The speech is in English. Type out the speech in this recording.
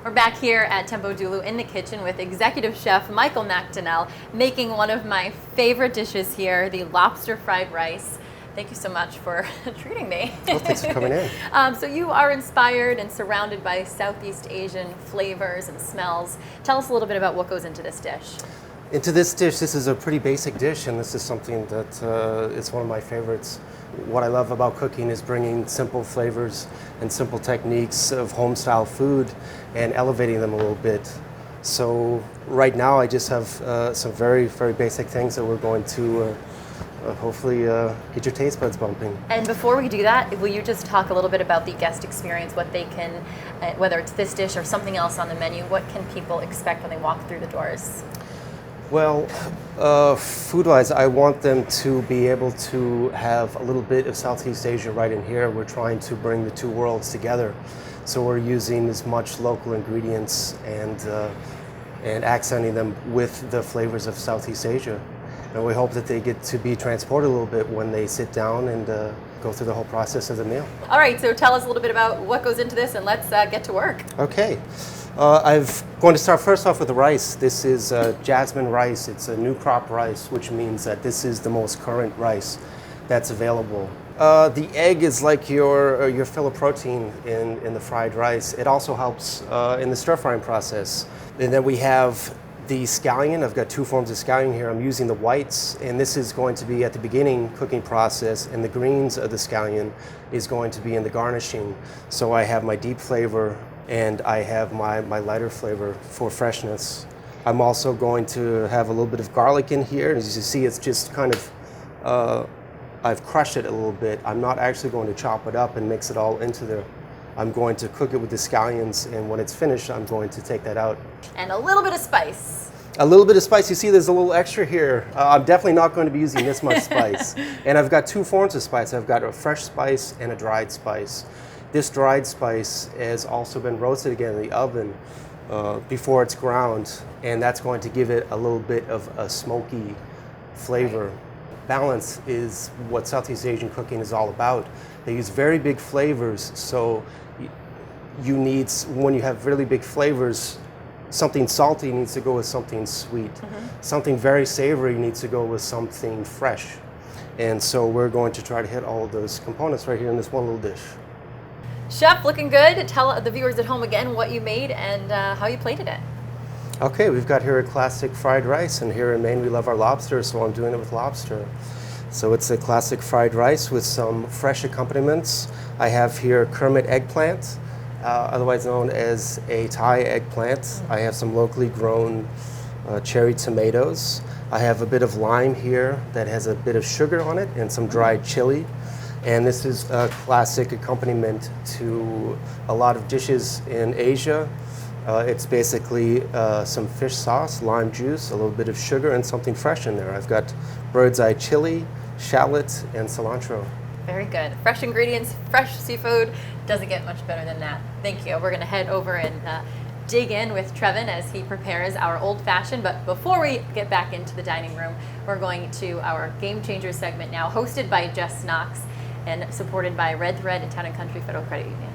We're back here at Tempo Dulu in the kitchen with executive chef Michael MacDonnell making one of my favorite dishes here, the lobster fried rice. Thank you so much for treating me. Well, thanks for coming in. So you are inspired and surrounded by Southeast Asian flavors and smells. Tell us a little bit about what goes into this dish. Into this dish, this is a pretty basic dish, and this is something that is one of my favorites. What I love about cooking is bringing simple flavors and simple techniques of home-style food and elevating them a little bit. So right now I just have some very, very basic things that we're going to hopefully get your taste buds bumping. And before we do that, will you just talk a little bit about the guest experience, what they can, whether it's this dish or something else on the menu, what can people expect when they walk through the doors? Well, food-wise, I want them to be able to have a little bit of Southeast Asia right in here. We're trying to bring the two worlds together. So we're using as much local ingredients and accenting them with the flavors of Southeast Asia. And we hope that they get to be transported a little bit when they sit down and go through the whole process of the meal. All right, so tell us a little bit about what goes into this and let's get to work. Okay. I'm going to start first off with the rice. This is jasmine rice. It's a new crop rice, which means that this is the most current rice that's available. The egg is like your fill of protein in the fried rice. It also helps in the stir frying process. And then we have the scallion. I've got two forms of scallion here. I'm using the whites, and this is going to be at the beginning cooking process, and the greens of the scallion is going to be in the garnishing. So I have my deep flavor and I have my lighter flavor for freshness. I'm also going to have a little bit of garlic in here. As you see, it's just kind of, I've crushed it a little bit. I'm not actually going to chop it up and mix it all into there. I'm going to cook it with the scallions, and when it's finished, I'm going to take that out. And a little bit of spice. A little bit of spice. You see there's a little extra here. I'm definitely not going to be using this much spice. And I've got two forms of spice. I've got a fresh spice and a dried spice. This dried spice has also been roasted again in the oven before it's ground, and that's going to give it a little bit of a smoky flavor. Right. Balance is what Southeast Asian cooking is all about. They use very big flavors, so you need, when you have really big flavors, something salty needs to go with something sweet. Mm-hmm. Something very savory needs to go with something fresh. And so we're going to try to hit all of those components right here in this one little dish. Chef, looking good. Tell the viewers at home again what you made and how you plated it. Okay, we've got here a classic fried rice, and here in Maine we love our lobster, so I'm doing it with lobster. So it's a classic fried rice with some fresh accompaniments. I have here Kermit eggplant, otherwise known as a Thai eggplant. I have some locally grown cherry tomatoes. I have a bit of lime here that has a bit of sugar on it and some dried chili. And this is a classic accompaniment to a lot of dishes in Asia. It's basically some fish sauce, lime juice, a little bit of sugar, and something fresh in there. I've got bird's eye chili, shallot, and cilantro. Very good. Fresh ingredients, fresh seafood. Doesn't get much better than that. Thank you. We're going to head over and dig in with Trevin as he prepares our old-fashioned. But before we get back into the dining room, we're going to our Game Changer segment now, hosted by Jess Knox and supported by Red Thread and Town & Country Federal Credit Union.